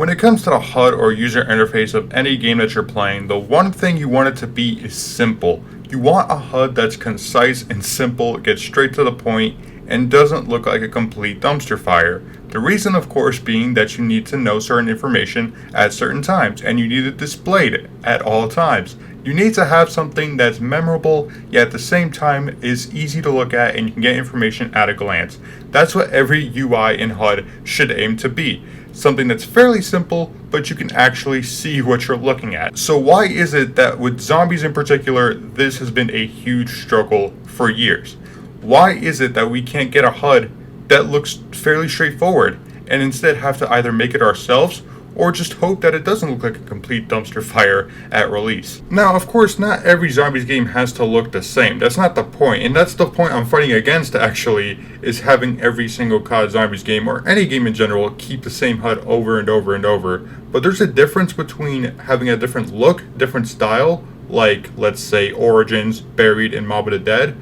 When it comes to the HUD or user interface of any game that you're playing, the one thing you want it to be is simple. You want a HUD that's concise and simple, gets straight to the point, and doesn't look like a complete dumpster fire. The reason, of course, being that you need to know certain information at certain times, and you need it displayed at all times. You need to have something that's memorable, yet at the same time is easy to look at and you can get information at a glance. That's what every UI in HUD should aim to be. Something that's fairly simple, but you can actually see what you're looking at. So why is it that with zombies in particular, this has been a huge struggle for years? Why is it that we can't get a HUD that looks fairly straightforward and instead have to either make it ourselves or just hope that it doesn't look like a complete dumpster fire at release? Now, of course, not every zombies game has to look the same. That's not the point, and that's the point I'm fighting against actually, is having every single COD zombies game or any game in general keep the same HUD over and over and over. But there's a difference between having a different look, different style, like let's say Origins, Buried, and Mob of the Dead,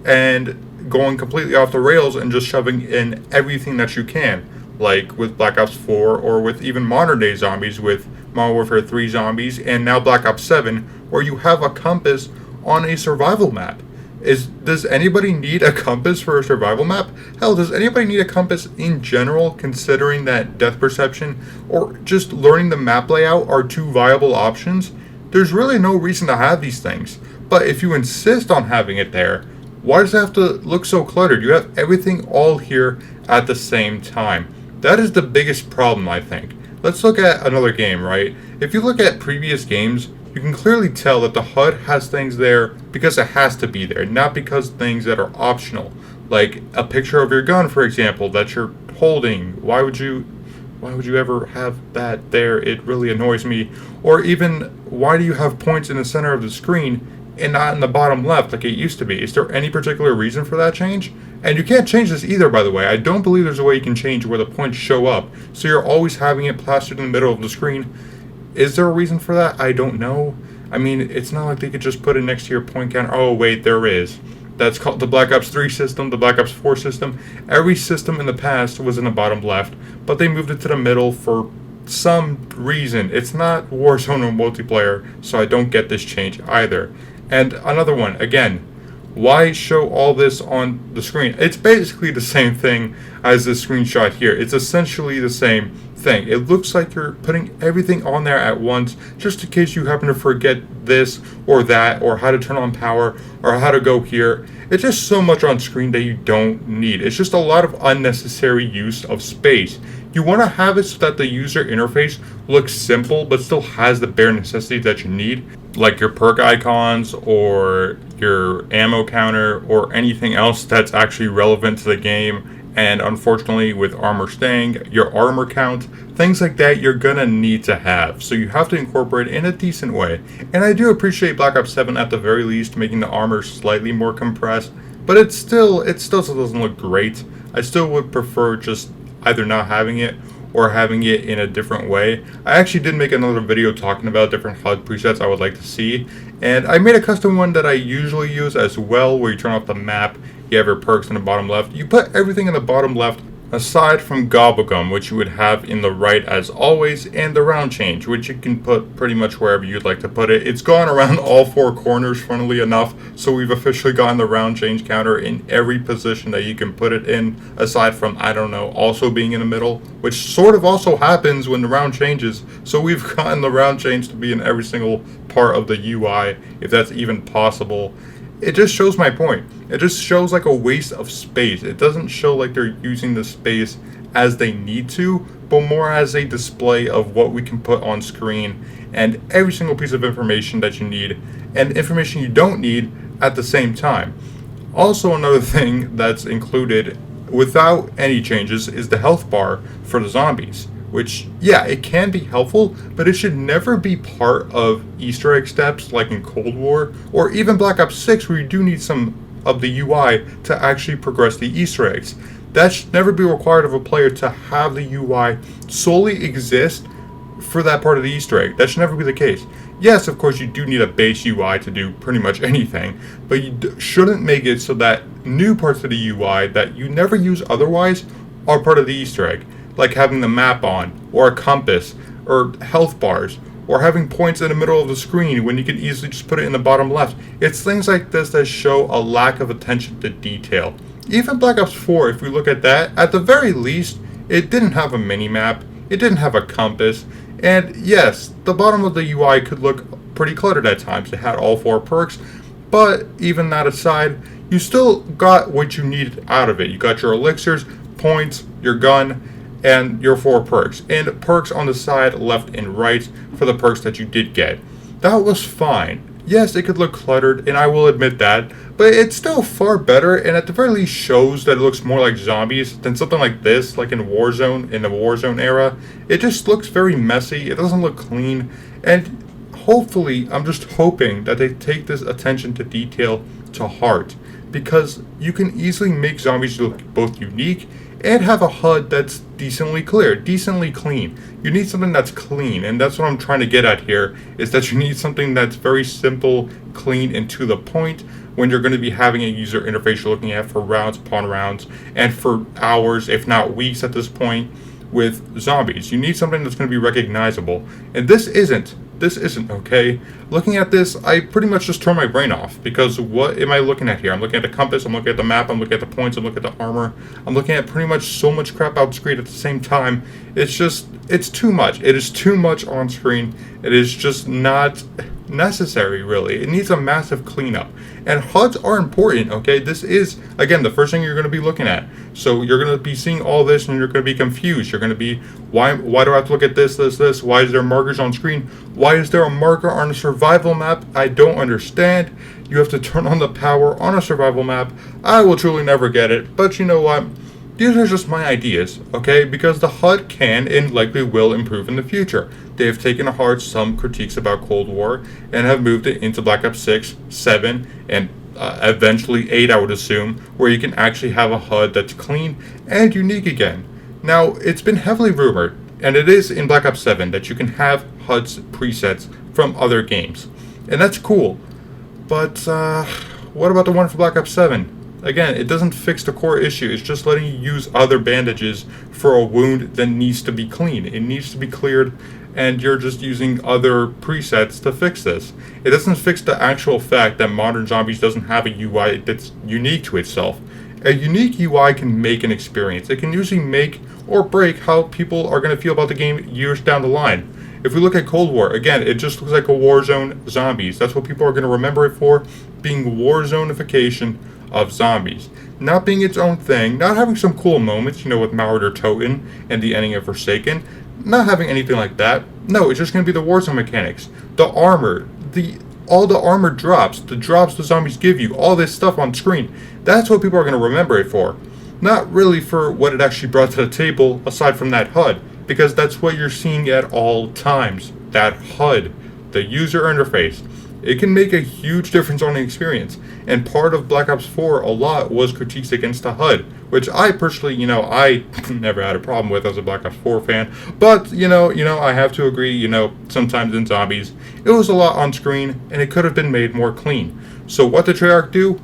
and going completely off the rails and just shoving in everything that you can, like with Black Ops 4 or with even modern day zombies with Modern Warfare 3 zombies and now Black Ops 7, where you have a compass on a survival map. Does anybody need a compass for a survival map? Hell, does anybody need a compass in general, considering that depth perception or just learning the map layout are two viable options? There's really no reason to have these things. But if you insist on having it there, why does it have to look so cluttered? You have everything all here at the same time. That is the biggest problem, I think. Let's look at another game, right? If you look at previous games, you can clearly tell that the HUD has things there because it has to be there, not because things that are optional. Like a picture of your gun, for example, that you're holding. Why would you ever have that there? It really annoys me. Or even, why do you have points in the center of the screen and not in the bottom left like it used to be? Is there any particular reason for that change? And you can't change this either, by the way. I don't believe there's a way you can change where the points show up, so you're always having it plastered in the middle of the screen. Is there a reason for that? I don't know. I mean, it's not like they could just put it next to your point counter. Oh wait, there is. That's called the Black Ops 3 system, the Black Ops 4 system. Every system in the past was in the bottom left, but they moved it to the middle for some reason. It's not Warzone or multiplayer, so I don't get this change either. And another one, again, why show all this on the screen? It's basically the same thing as the screenshot here. It's essentially the same thing. It looks like you're putting everything on there at once, just in case you happen to forget this or that, or how to turn on power, or how to go here. It's just so much on screen that you don't need. It's just a lot of unnecessary use of space. You want to have it so that the user interface looks simple, but still has the bare necessities that you need, like your perk icons or your ammo counter or anything else that's actually relevant to the game. And unfortunately, with armor staying, your armor count, things like that, you're gonna need to have. So you have to incorporate it in a decent way. And I do appreciate Black Ops 7 at the very least making the armor slightly more compressed, but it still doesn't look great. I still would prefer just either not having it or having it in a different way. I actually did make another video talking about different HUD presets I would like to see, and I made a custom one that I usually use as well, where you turn off the map, you have your perks in the bottom left. You put everything in the bottom left aside from Gobblegum, which you would have in the right as always, and the round change, which you can put pretty much wherever you'd like to put it. It's gone around all four corners, funnily enough, so we've officially gotten the round change counter in every position that you can put it in, aside from, I don't know, also being in the middle, which sort of also happens when the round changes. So we've gotten the round change to be in every single part of the UI, if that's even possible. It just shows my point. It just shows like a waste of space. It doesn't show like they're using the space as they need to, but more as a display of what we can put on screen and every single piece of information that you need and information you don't need at the same time. Also, another thing that's included without any changes is the health bar for the zombies, which, yeah, it can be helpful, but it should never be part of Easter egg steps like in Cold War, or even Black Ops 6, where you do need some of the UI to actually progress the Easter eggs. That should never be required of a player to have the UI solely exist for that part of the Easter egg. That should never be the case. Yes, of course, you do need a base UI to do pretty much anything, but you shouldn't make it so that new parts of the UI that you never use otherwise are part of the Easter egg, like having the map on, or a compass, or health bars, or having points in the middle of the screen when you can easily just put it in the bottom left. It's things like this that show a lack of attention to detail. Even Black Ops 4, if we look at that, at the very least, it didn't have a mini-map, it didn't have a compass, and yes, the bottom of the UI could look pretty cluttered at times. It had all 4 perks, but even that aside, you still got what you needed out of it. You got your elixirs, points, your gun, and your 4 perks, and perks on the side left and right for the perks that you did get. That was fine. Yes, it could look cluttered, and I will admit that, but it's still far better, and at the very least shows that it looks more like zombies than something like this, like in Warzone, in the Warzone era. It just looks very messy, it doesn't look clean, and hopefully, I'm just hoping that they take this attention to detail to heart, because you can easily make zombies look both unique and have a HUD that's decently clear, decently clean. You need something that's clean, and that's what I'm trying to get at here, is that you need something that's very simple, clean, and to the point when you're going to be having a user interface you're looking at for rounds upon rounds, and for hours, if not weeks at this point, with zombies. You need something that's going to be recognizable, and this isn't, okay? Looking at this, I pretty much just turn my brain off, because what am I looking at here? I'm looking at the compass, I'm looking at the map, I'm looking at the points, I'm looking at the armor, I'm looking at pretty much so much crap out screen at the same time. It's too much. It is too much on screen. It is just not necessary, really. It needs a massive cleanup. And HUDs are important, okay? This is, again, the first thing you're going to be looking at. So you're going to be seeing all this and you're going to be confused. You're going to be, why do I have to look at this? Why is there markers on screen? Why is there a marker on a survival map? I don't understand. You have to turn on the power on a survival map. I will truly never get it. But you know what? These are just my ideas, okay? Because the HUD can and likely will improve in the future. They have taken to heart some critiques about Cold War and have moved it into Black Ops 6, 7, and eventually 8, I would assume, where you can actually have a HUD that's clean and unique again. Now, it's been heavily rumored, and it is in Black Ops 7, that you can have HUDs presets from other games. And that's cool. But what about the one for Black Ops 7? Again, it doesn't fix the core issue. It's just letting you use other bandages for a wound that needs to be clean. It needs to be cleared, and you're just using other presets to fix this. It doesn't fix the actual fact that Modern Zombies doesn't have a UI that's unique to itself. A unique UI can make an experience. It can usually make or break how people are going to feel about the game years down the line. If we look at Cold War, again, it just looks like a Warzone zombies. That's what people are going to remember it for, being Warzone-ification of zombies. Not being its own thing, not having some cool moments, with Mauer Toten and the ending of Forsaken, not having anything like that. No, it's just going to be the Warzone mechanics. The armor, all the armor drops, the drops the zombies give you, all this stuff on screen. That's what people are going to remember it for. Not really for what it actually brought to the table, aside from that HUD, because that's what you're seeing at all times. That HUD, the user interface. It can make a huge difference on the experience. And part of Black Ops 4 a lot was critiques against the HUD, which I personally, I never had a problem with as a Black Ops 4 fan. But, I have to agree, sometimes in zombies, it was a lot on screen and it could have been made more clean. So what did Treyarch do?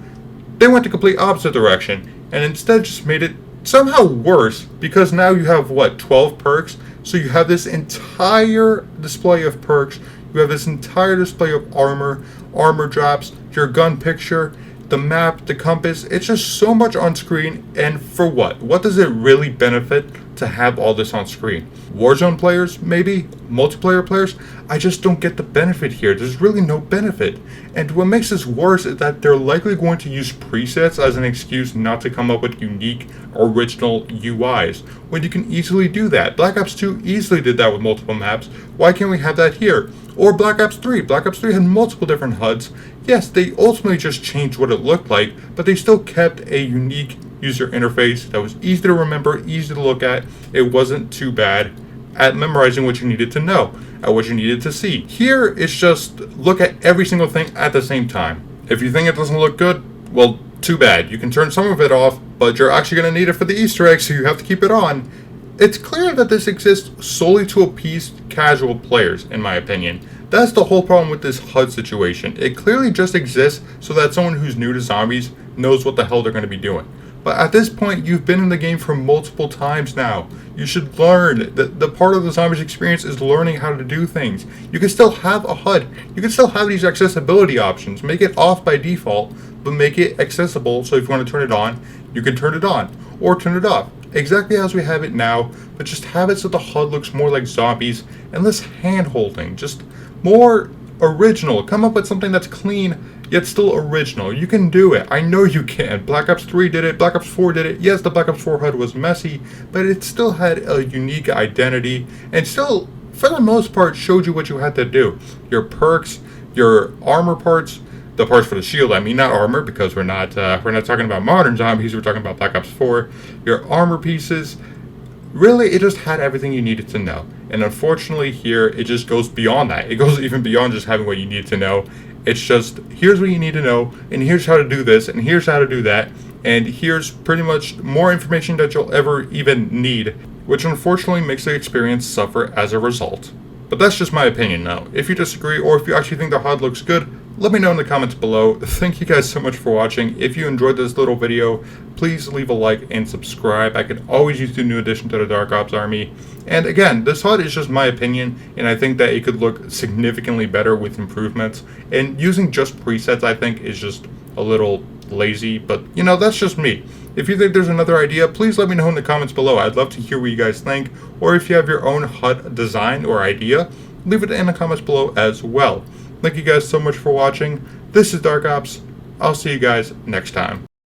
They went the complete opposite direction and instead just made it somehow worse, because now you have, 12 perks? So you have this entire display of perks. You have this entire display of armor drops, your gun picture, the map, the compass. It's just so much on screen, and for what? What does it really benefit to have all this on screen? Warzone players, maybe? Multiplayer players? I just don't get the benefit here. There's really no benefit. And what makes this worse is that they're likely going to use presets as an excuse not to come up with unique, original UIs, when you can easily do that. Black Ops 2 easily did that with multiple maps. Why can't we have that here? Or Black Ops 3. Black Ops 3 had multiple different HUDs. Yes, they ultimately just changed what it looked like, but they still kept a unique user interface that was easy to remember, easy to look at. It wasn't too bad at memorizing what you needed to know, at what you needed to see. Here, it's just look at every single thing at the same time. If you think it doesn't look good, well, too bad. You can turn some of it off, but you're actually going to need it for the Easter egg, so you have to keep it on. It's clear that this exists solely to appease casual players, in my opinion. That's the whole problem with this HUD situation. It clearly just exists so that someone who's new to zombies knows what the hell they're going to be doing. But at this point, you've been in the game for multiple times now. You should learn. The part of the zombies experience is learning how to do things. You can still have a HUD. You can still have these accessibility options. Make it off by default, but make it accessible so if you want to turn it on, you can turn it on. Or turn it off. Exactly as we have it now, but just have it so the HUD looks more like zombies and less hand-holding. Just more original. Come up with something that's clean, yet still original. You can do it. I know you can. Black Ops 3 did it. Black Ops 4 did it. Yes, the Black Ops 4 HUD was messy, but it still had a unique identity and still, for the most part, showed you what you had to do. Your perks, your armor parts, the parts for the shield. I mean, not armor, because we're not talking about modern zombies. We're talking about Black Ops 4. Your armor pieces. Really, it just had everything you needed to know. And unfortunately here, it just goes beyond that. It goes even beyond just having what you need to know. It's just, here's what you need to know, and here's how to do this, and here's how to do that, and here's pretty much more information that you'll ever even need, which unfortunately makes the experience suffer as a result. But that's just my opinion now. If you disagree, or if you actually think the HUD looks good, let me know in the comments below. Thank you guys so much for watching. If you enjoyed this little video, please leave a like and subscribe. I could always use a new addition to the Dark Ops army. And again, this HUD is just my opinion, and I think that it could look significantly better with improvements. And using just presets, I think, is just a little lazy, but you know, that's just me. If you think there's another idea, please let me know in the comments below. I'd love to hear what you guys think, or if you have your own HUD design or idea, leave it in the comments below as well. Thank you guys so much for watching. This is Dark Ops. I'll see you guys next time.